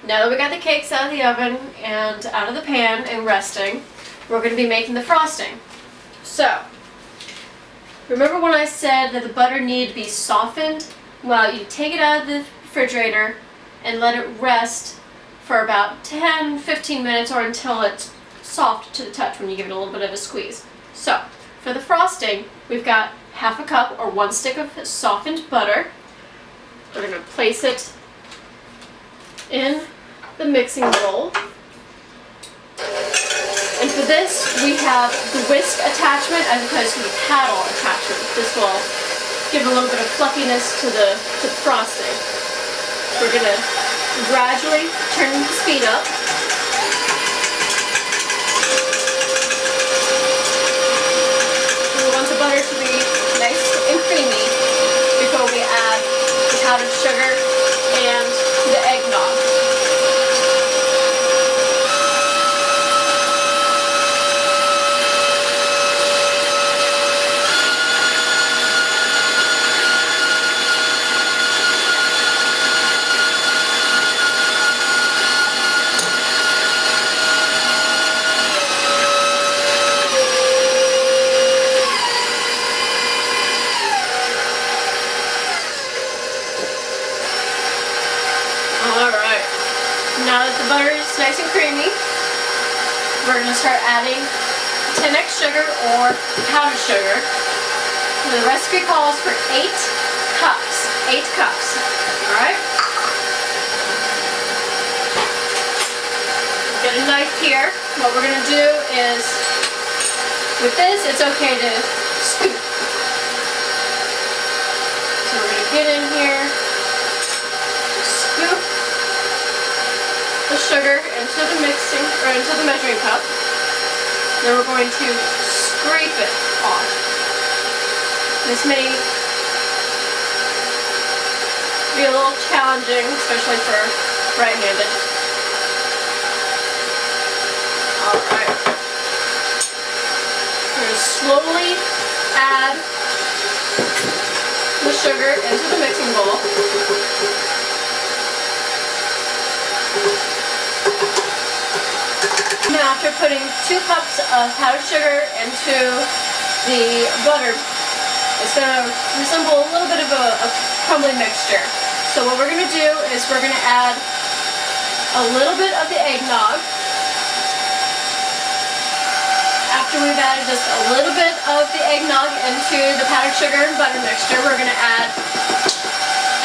Now that we got the cakes out of the oven and out of the pan and resting, we're going to be making the frosting. So, remember when I said that the butter needed to be softened? Well, you take it out of the refrigerator and let it rest for about 10-15 minutes or until it's soft to the touch when you give it a little bit of a squeeze. So, for the frosting, we've got half a cup or 1 stick of softened butter. We're going to place it in the mixing bowl. And for this, we have the whisk attachment as opposed to the paddle attachment. This will give a little bit of fluffiness to the frosting. We're going to gradually turn the speed up. We want the butter to be nice and creamy before we add the powdered sugar and the eggnog. Alright, now that the butter is nice and creamy, we're going to start adding 10x sugar or powdered sugar. The recipe calls for 8 cups. 8 cups. Alright? Get a knife here. What we're going to do is, with this, it's okay to scoop. So we're going to get in here, scoop the sugar into the mixing, or into the measuring cup. Then we're going to scrape it off. This may be a little challenging, especially for right-handed. Alright. We're going to slowly add the sugar into the mixing bowl. Now, after putting 2 cups of powdered sugar into the butter, it's going to resemble a little bit of a crumbly mixture. So what we're going to do is we're going to add a little bit of the eggnog. After we've added just a little bit of the eggnog into the powdered sugar and butter mixture, we're going to add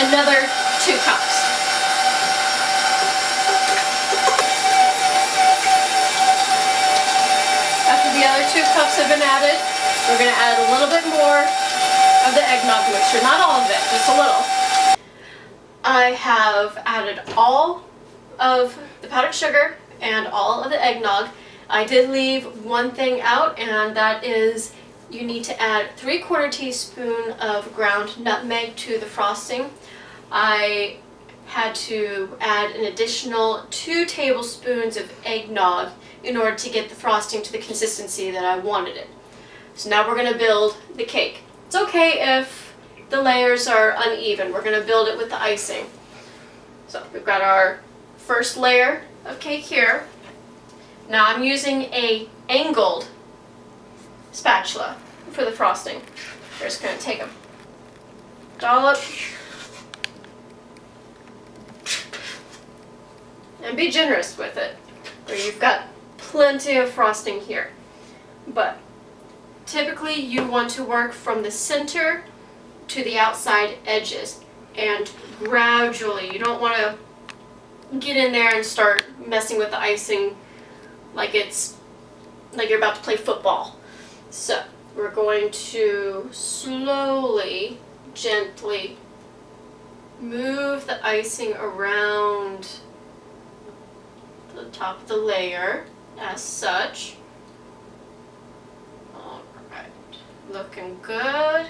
another 2 cups. The other 2 cups have been added. We're going to add a little bit more of the eggnog mixture. Not all of it, just a little. I have added all of the powdered sugar and all of the eggnog. I did leave one thing out, and that is you need to add 3/4 teaspoon of ground nutmeg to the frosting. I had to add an additional 2 tablespoons of eggnog in order to get the frosting to the consistency that I wanted it. So now we're going to build the cake. It's okay if the layers are uneven. We're going to build it with the icing. So we've got our first layer of cake here. Now I'm using a angled spatula for the frosting. We're just going to take a dollop and be generous with it, where you've got plenty of frosting here. But typically you want to work from the center to the outside edges and gradually. You don't want to get in there and start messing with the icing like you're about to play football. So we're going to slowly, gently move the icing around the top of the layer as such. Alright, looking good.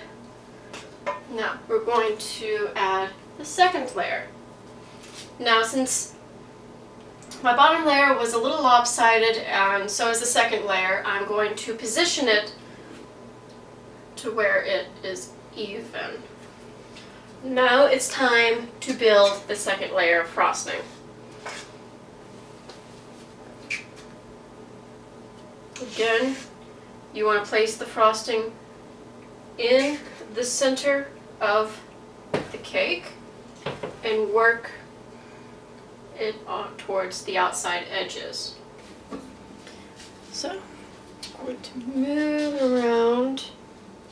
Now we're going to add the second layer. Now since my bottom layer was a little lopsided and so is the second layer, I'm going to position it to where it is even. Now it's time to build the second layer of frosting. Again, you want to place the frosting in the center of the cake and work it on towards the outside edges. So I'm going to move around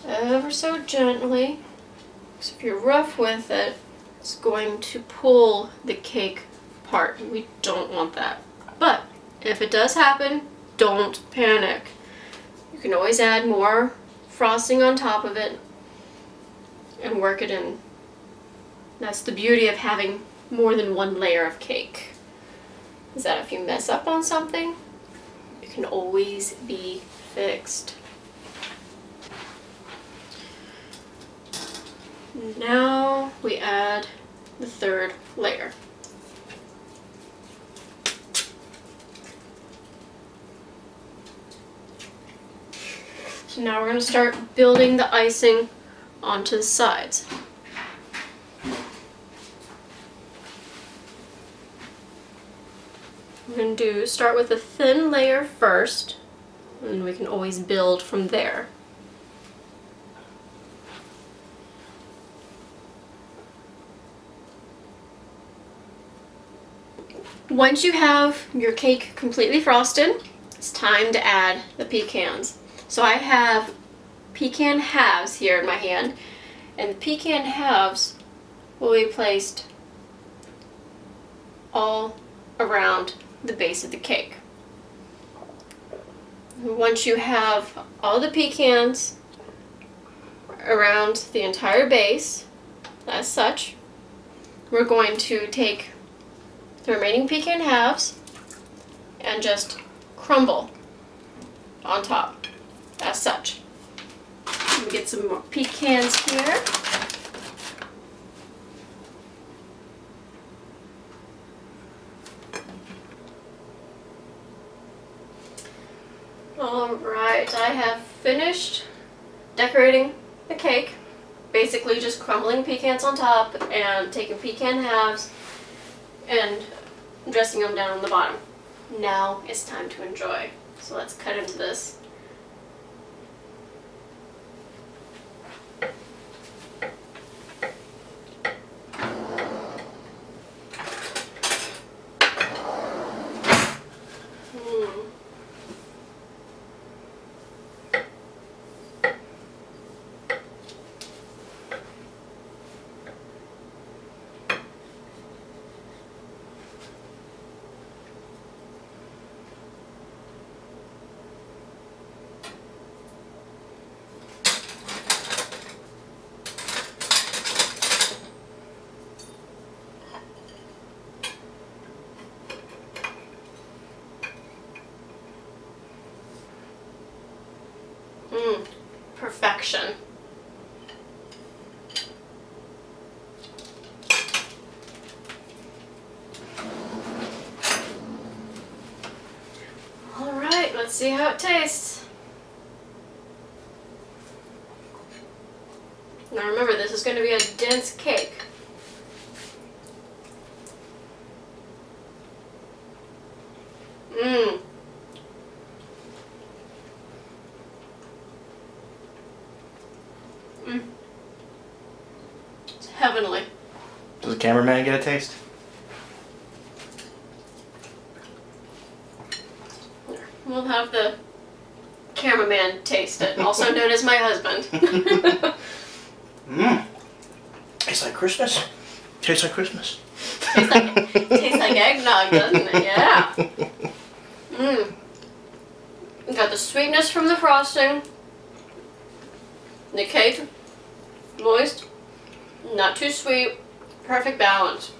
ever so gently, because if you're rough with it, it's going to pull the cake apart. We don't want that. But if it does happen, don't panic. You can always add more frosting on top of it and work it in. That's the beauty of having more than one layer of cake, is that if you mess up on something, it can always be fixed. Now we add the third layer. So now we're going to start building the icing onto the sides. We're going to start with a thin layer first, and we can always build from there. Once you have your cake completely frosted, it's time to add the pecans. So I have pecan halves here in my hand, and the pecan halves will be placed all around the base of the cake. Once you have all the pecans around the entire base, as such, we're going to take the remaining pecan halves and just crumble on top, as such. Let me get some more pecans here. Alright, I have finished decorating the cake. Basically just crumbling pecans on top and taking pecan halves and dressing them down on the bottom. Now it's time to enjoy. So let's cut into this. Perfection. All right, let's see how it tastes. Now remember, this is going to be a dense cake. It's heavenly. Does the cameraman get a taste? We'll have the cameraman taste it, also known as my husband. Tastes like Christmas. Tastes like Christmas. Tastes like eggnog, doesn't it? Yeah. You got the sweetness from the frosting. The cake, moist, not too sweet, perfect balance.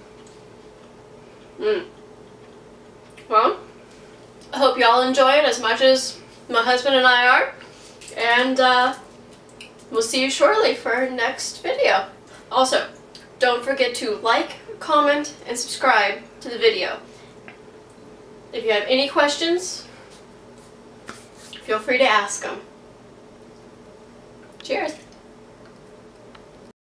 Well, I hope y'all enjoy it as much as my husband and I are, and we'll see you shortly for our next video. Also, don't forget to like, comment, and subscribe to the video. If you have any questions, feel free to ask them. Cheers!